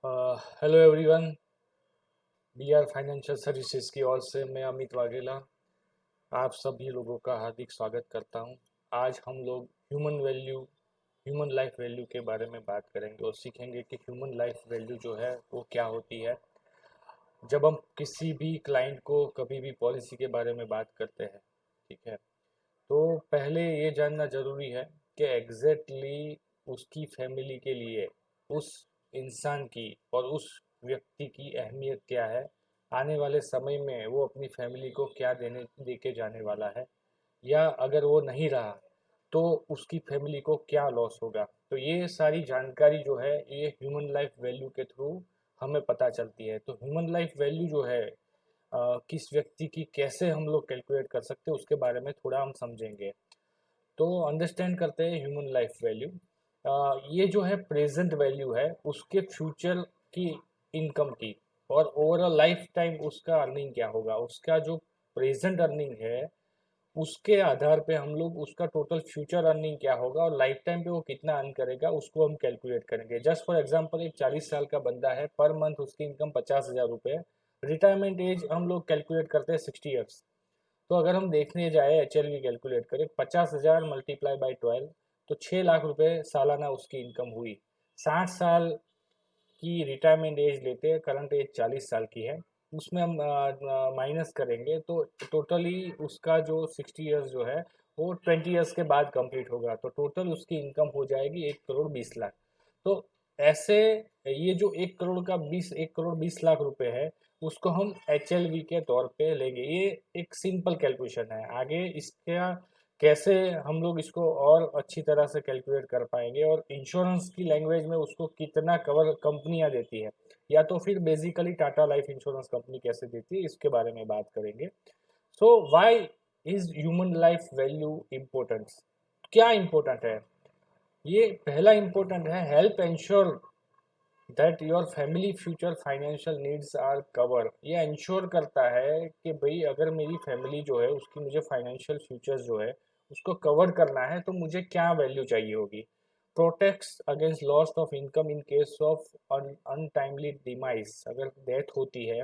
Hello everyone. B R financial services की ओर से मैं अमित वाघेला आप सभी लोगों का हार्दिक स्वागत करता हूं। आज हम लोग ह्यूमन लाइफ वैल्यू के बारे में बात करेंगे और सीखेंगे कि ह्यूमन लाइफ वैल्यू जो है वो क्या होती है। जब हम किसी भी क्लाइंट को कभी भी पॉलिसी के बारे में बात करते हैं, ठीक है, तो पहले ये जानना ज़रूरी है कि एग्जैक्टली उसकी फैमिली के लिए उस इंसान की और उस व्यक्ति की अहमियत क्या है। आने वाले समय में वो अपनी फैमिली को क्या दे के जाने वाला है, या अगर वो नहीं रहा तो उसकी फैमिली को क्या लॉस होगा। तो ये सारी जानकारी जो है ये ह्यूमन लाइफ वैल्यू के थ्रू हमें पता चलती है। तो ह्यूमन लाइफ वैल्यू जो है किस व्यक्ति की कैसे हम लोग कैलकुलेट कर सकते हैं उसके बारे में थोड़ा हम समझेंगे। तो अंडरस्टैंड करते हैं ह्यूमन लाइफ वैल्यू। ये जो है प्रेजेंट वैल्यू है उसके फ्यूचर की इनकम की, और ओवरऑल लाइफ टाइम उसका अर्निंग क्या होगा, उसका जो प्रेजेंट अर्निंग है उसके आधार पे हम लोग उसका टोटल फ्यूचर अर्निंग क्या होगा और लाइफ टाइम पे वो कितना अर्न करेगा उसको हम कैलकुलेट करेंगे। जस्ट फॉर एग्जांपल एक 40 साल का बंदा है, पर मंथ उसकी इनकम 50,000 रुपये। रिटायरमेंट एज हम लोग कैलकुलेट करते हैं 60 ईयर्स। तो अगर हम देखने जाए HLV कैलकुलेट करें 50,000 मल्टीप्लाई बाई 12, तो 6 लाख रुपए सालाना उसकी इनकम हुई। 60 साल की रिटायरमेंट एज लेते हैं, करंट एज 40 साल की है, उसमें हम माइनस करेंगे तो टोटली उसका जो 60 ईयर्स जो है वो 20 ईयर्स के बाद कंप्लीट होगा। तो टोटल उसकी इनकम हो जाएगी 1 करोड़ 20 लाख। तो ऐसे ये जो 1 करोड़ 20 लाख रुपए है उसको हम HLV के तौर पे लेंगे। ये एक सिंपल कैलकुलेशन है। आगे इसका कैसे हम लोग इसको और अच्छी तरह से कैलकुलेट कर पाएंगे और इंश्योरेंस की लैंग्वेज में उसको कितना कवर कंपनियां देती है, या तो फिर basically Tata life insurance company कैसे देती है, इसके बारे में बात करेंगे। So why is human life value important? क्या इम्पोर्टेंट है? ये पहला इम्पोर्टेंट है help ensure that your family future financial needs are cover. ये इंश्योर करता है कि भाई अगर मेरी फैमिली जो है उसकी मुझे फाइनेंशियल फ्यूचर जो है उसको कवर करना है तो मुझे क्या वैल्यू चाहिए होगी। Protects against loss of income in case of untimely demise. अगर डेथ होती है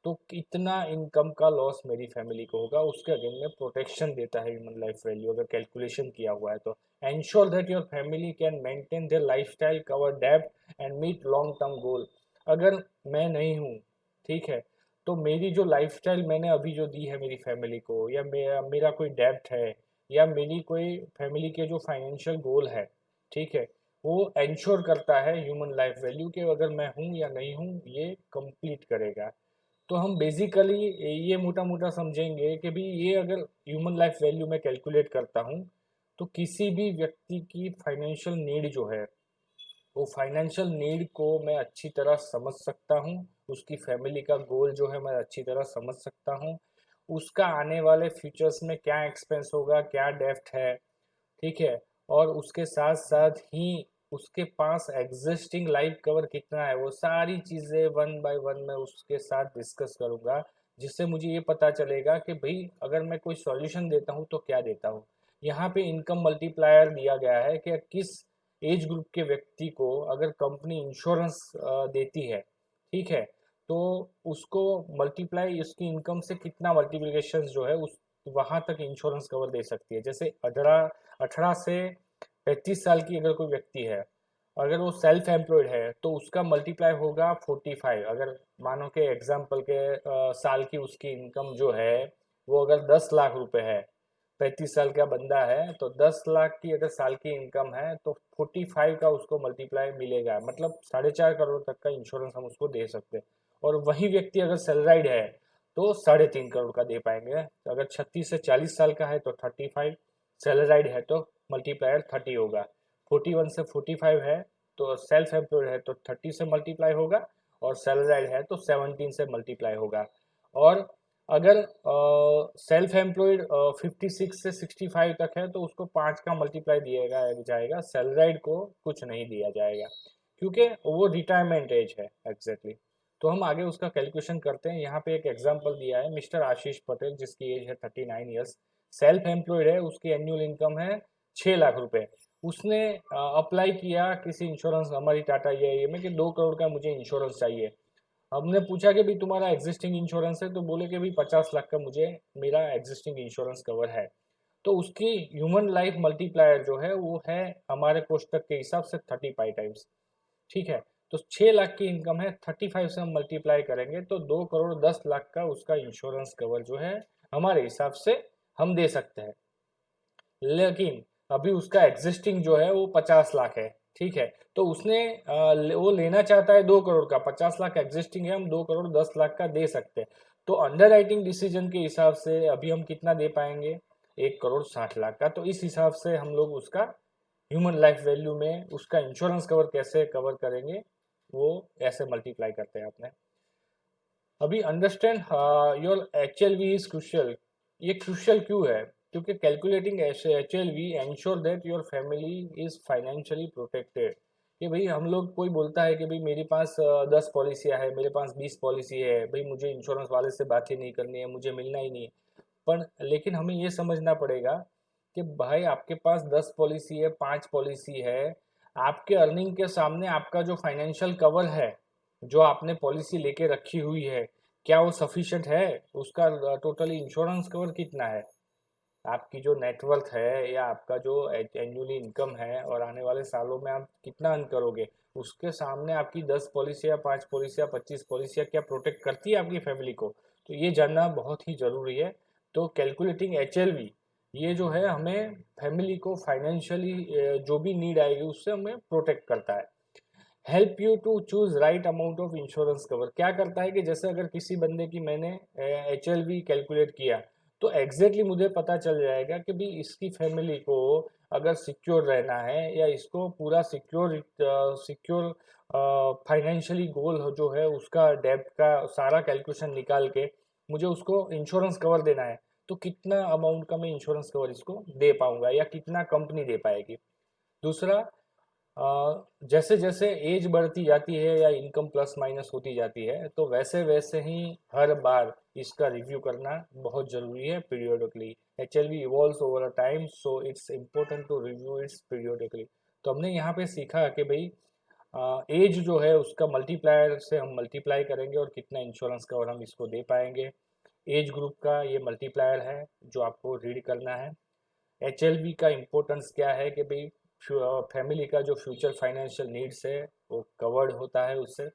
तो कितना इनकम का लॉस मेरी फैमिली को होगा उसके अगेंस्ट में प्रोटेक्शन देता है ह्यूमन लाइफ वैल्यू, अगर कैलकुलेशन किया हुआ है तो। Ensure that your family can maintain their lifestyle, cover डेब्ट and meet long term goal. अगर मैं नहीं हूँ, ठीक है, तो मेरी जो लाइफस्टाइल मैंने अभी जो दी है मेरी फैमिली को, या मेरा मेरा कोई डेब्ट है, या मेरी कोई फैमिली के जो फाइनेंशियल गोल है, ठीक है, वो एंश्योर करता है ह्यूमन लाइफ वैल्यू के अगर मैं हूँ या नहीं हूँ ये कंप्लीट करेगा। तो हम बेसिकली ये मोटा मोटा समझेंगे कि भी ये अगर ह्यूमन लाइफ वैल्यू में कैलकुलेट करता हूँ तो किसी भी व्यक्ति की फाइनेंशियल नीड जो है वो फाइनेंशियल नीड को मैं अच्छी तरह समझ सकता हूँ, उसकी फैमिली का गोल जो है मैं अच्छी तरह समझ सकता हूँ, उसका आने वाले फ्यूचर्स में क्या एक्सपेंस होगा, क्या डेफ्ट है, ठीक है, और उसके साथ साथ ही उसके पास एग्जिस्टिंग लाइफ कवर कितना है, वो सारी चीज़ें वन बाय वन मैं उसके साथ डिस्कस करूंगा, जिससे मुझे ये पता चलेगा कि भाई अगर मैं कोई सॉल्यूशन देता हूँ तो क्या देता हूँ। यहाँ पे इनकम मल्टीप्लायर दिया गया है कि किस एज ग्रुप के व्यक्ति को अगर कंपनी इंश्योरेंस देती है, ठीक है, तो उसको मल्टीप्लाई उसकी इनकम से कितना मल्टीप्लिकेशन जो है उस वहां तक इंश्योरेंस कवर दे सकती है। जैसे 18 से 35 साल की अगर कोई व्यक्ति है, अगर वो सेल्फ एम्प्लॉयड है तो उसका मल्टीप्लाई होगा 45। अगर मानो के एग्जाम्पल के साल की उसकी इनकम जो है वो अगर 10 लाख रुपए है, 35 साल का बंदा है तो 10 लाख की अगर साल की इनकम है तो 45 का उसको मल्टीप्लाई मिलेगा, मतलब 4.5 करोड़ तक का इंश्योरेंस हम उसको दे सकते हैं। और वही व्यक्ति अगर सैलराइड है तो 3.5 करोड़ का दे पाएंगे। अगर 36 से 40 साल का है तो 35, सैलराइड है तो मल्टीप्लायर 30 होगा। 41 से 45 है तो सेल्फ एम्प्लॉयड है तो 30 से मल्टीप्लाई होगा, और सैलराइड है तो 17 से मल्टीप्लाई होगा। और अगर सेल्फ एम्प्लॉयड 56 से 65 तक है तो उसको 5 का मल्टीप्लाई दिया जाएगा, सैलराइड को कुछ नहीं दिया जाएगा क्योंकि वो रिटायरमेंट एज है एग्जैक्टली। तो हम आगे उसका कैलकुलेशन करते हैं। यहाँ पे एक एग्जांपल दिया है मिस्टर आशीष पटेल जिसकी एज है 39 ईयर्स, सेल्फ एम्प्लॉयड है, उसकी एनुअल इनकम है 6 लाख रुपए, उसने अप्लाई किया किसी इंश्योरेंस, हमारी टाटा ये में कि 2 करोड़ का मुझे इंश्योरेंस चाहिए। हमने पूछा कि भाई तुम्हारा एग्जिस्टिंग इंश्योरेंस है, तो बोले कि भाई 50 लाख का मुझे मेरा एग्जिस्टिंग इंश्योरेंस कवर है। तो उसकी ह्यूमन लाइफ मल्टीप्लायर जो है वो है हमारे कोष्टक के हिसाब से 35 टाइम्स। ठीक है, तो 6 लाख की इनकम है, 35 से हम मल्टीप्लाई करेंगे तो 2 करोड़ 10 लाख का उसका इंश्योरेंस कवर जो है हमारे हिसाब से हम दे सकते हैं। लेकिन अभी उसका एग्जिस्टिंग जो है वो 50 लाख है। ठीक है, तो उसने वो लेना चाहता है 2 करोड़ का, 50 लाख एग्जिस्टिंग है, हम 2 करोड़ 10 लाख का दे सकते हैं। तो अंडर राइटिंग डिसीजन के हिसाब से अभी हम कितना दे पाएंगे, 1 करोड़ 60 लाख का। तो इस हिसाब से हम लोग उसका ह्यूमन लाइफ वैल्यू में उसका इंश्योरेंस कवर कैसे कवर करेंगे, वो ऐसे मल्टीप्लाई करते हैं आपने। अभी understand your H L we is crucial. ये क्रूशियल क्यों है, क्योंकि calculating H L we ensure that your family is financially protected. कि भाई हम लोग, कोई बोलता है कि भाई मेरे पास 10 पॉलिसियाँ है, मेरे पास 20 पॉलिसी है, भाई मुझे इंश्योरेंस वाले से बात ही नहीं करनी है, मुझे मिलना ही नहीं है। पर लेकिन हमें ये समझना पड़ेगा कि भाई आपके पास 10 पॉलिसी है, 5 पॉलिसी है, आपके अर्निंग के सामने आपका जो फाइनेंशियल कवर है, जो आपने पॉलिसी लेके रखी हुई है, क्या वो सफिशिएंट है? उसका टोटली इंश्योरेंस कवर कितना है? आपकी जो नेटवर्थ है या आपका जो एनुअली इनकम है और आने वाले सालों में आप कितना अर्न करोगे, उसके सामने आपकी 10 पॉलिसियाँ, 5 पॉलिसियाँ, 25 पॉलिसियाँ क्या प्रोटेक्ट करती है आपकी फैमिली को? तो ये जानना बहुत ही ज़रूरी है। तो कैलकुलेटिंग एच एल वी, ये जो है हमें फैमिली को फाइनेंशियली जो भी नीड आएगी उससे हमें प्रोटेक्ट करता है। Help you to choose right amount of insurance cover क्या करता है कि जैसे अगर किसी बंदे की मैंने एच एल वी कैलकुलेट किया, तो एग्जैक्टली मुझे पता चल जाएगा कि भाई इसकी फैमिली को अगर सिक्योर रहना है या इसको पूरा सिक्योर फाइनेंशियली गोल जो है उसका डेब्ट का सारा कैलकुलेशन निकाल के मुझे उसको इंश्योरेंस कवर देना है, तो कितना अमाउंट का मैं इंश्योरेंस कवर इसको दे पाऊंगा या कितना कंपनी दे पाएगी। दूसरा, जैसे जैसे एज बढ़ती जाती है या इनकम प्लस माइनस होती जाती है, तो वैसे वैसे ही हर बार इसका रिव्यू करना बहुत ज़रूरी है periodically. H L V evolves over a time, so it's important to review its periodically. तो हमने यहाँ पे सीखा कि भाई एज जो है उसका मल्टीप्लायर से हम मल्टीप्लाई करेंगे और कितना इंश्योरेंस कवर हम इसको दे पाएंगे। एज ग्रुप का ये मल्टीप्लायर है जो आपको रीड करना है। एच एल वी का इम्पोर्टेंस क्या है कि भाई फैमिली का जो फ्यूचर फाइनेंशियल नीड्स है वो कवर्ड होता है उससे।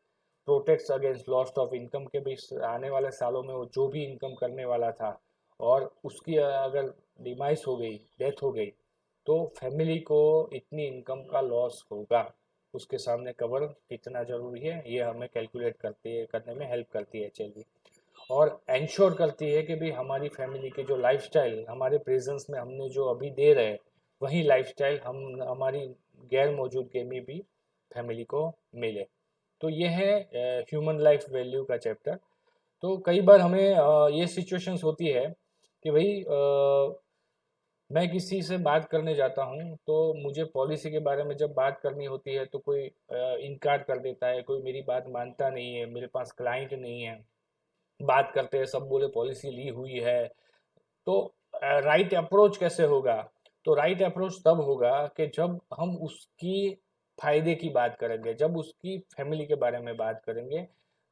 Protects against loss of income के भी आने वाले सालों में वो जो भी इनकम करने वाला था और उसकी अगर डिमाइस हो गई, डेथ हो गई, तो फैमिली को इतनी इनकम का लॉस होगा, उसके सामने कवर कितना ज़रूरी है ये हमें कैलकुलेट करने में हेल्प करती है एच एल वी। और एंश्योर करती है कि भाई हमारी फैमिली के जो लाइफस्टाइल हमारे प्रेजेंस में हमने जो अभी दे रहे हैं, वही लाइफस्टाइल हम हमारी गैर मौजूदगी में भी फैमिली को मिले। तो ये है ह्यूमन लाइफ वैल्यू का चैप्टर। तो कई बार हमें ये सिचुएशंस होती है कि भाई मैं किसी से बात करने जाता हूँ तो मुझे पॉलिसी के बारे में जब बात करनी होती है तो कोई इनकार कर देता है, कोई मेरी बात मानता नहीं है, मेरे पास क्लाइंट नहीं है। बात करते हैं सब बोले पॉलिसी ली हुई है। तो राइट अप्रोच कैसे होगा? तो राइट अप्रोच तब होगा कि जब हम उसकी फायदे की बात करेंगे, जब उसकी फैमिली के बारे में बात करेंगे,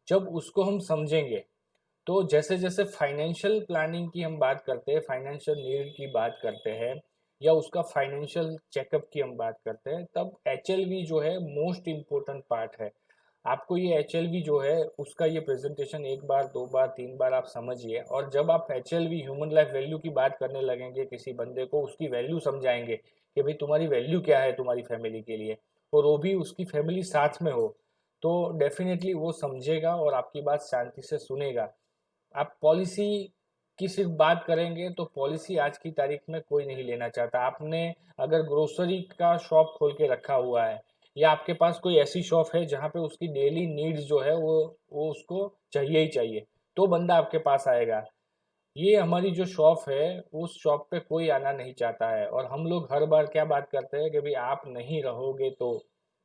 जब उसको हम समझेंगे। तो जैसे जैसे फाइनेंशियल प्लानिंग की हम बात करते हैं, फाइनेंशियल नीड की बात करते हैं या उसका फाइनेंशियल चेकअप की हम बात करते हैं, तब एच एल वी जो है मोस्ट इम्पोर्टेंट पार्ट है। आपको ये एच एल वी जो है उसका ये प्रेजेंटेशन एक बार, दो बार, तीन बार आप समझिए, और जब आप H L we human life value की बात करने लगेंगे, किसी बंदे को उसकी वैल्यू समझाएंगे कि भाई तुम्हारी वैल्यू क्या है तुम्हारी फैमिली के लिए, और वो भी उसकी फैमिली साथ में हो, तो डेफिनेटली वो समझेगा और आपकी बात शांति से सुनेगा। आप पॉलिसी की सिर्फ बात करेंगे तो पॉलिसी आज की तारीख में कोई नहीं लेना चाहता। आपने अगर ग्रोसरी का शॉप खोल के रखा हुआ है या आपके पास कोई ऐसी शॉप है जहाँ पे उसकी डेली नीड्स जो है वो उसको चाहिए ही चाहिए, तो बंदा आपके पास आएगा। ये हमारी जो शॉप है उस शॉप पे कोई आना नहीं चाहता है, और हम लोग हर बार क्या बात करते हैं कि भाई आप नहीं रहोगे तो,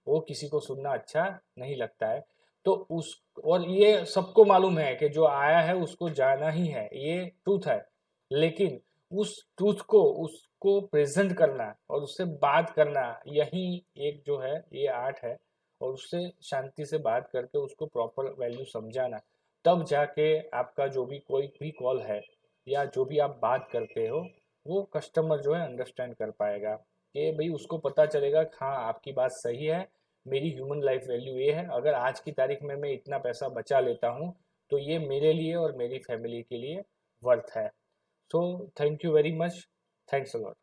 वो किसी को सुनना अच्छा नहीं लगता है। तो उस, और ये सबको मालूम है कि जो आया है उसको जाना ही है, ये ट्रूथ है। लेकिन उस ट्रूथ को उसको प्रेजेंट करना और उससे बात करना, यही एक जो है ये आर्ट है। और उससे शांति से बात करके उसको प्रॉपर वैल्यू समझाना, तब जाके आपका जो भी कोई भी कॉल है या जो भी आप बात करते हो, वो कस्टमर जो है अंडरस्टैंड कर पाएगा, कि भाई उसको पता चलेगा कि हाँ आपकी बात सही है, मेरी ह्यूमन लाइफ वैल्यू ये है, अगर आज की तारीख में मैं इतना पैसा बचा लेता हूँ तो ये मेरे लिए और मेरी फैमिली के लिए वर्थ है। So thank you very much. Thanks a lot.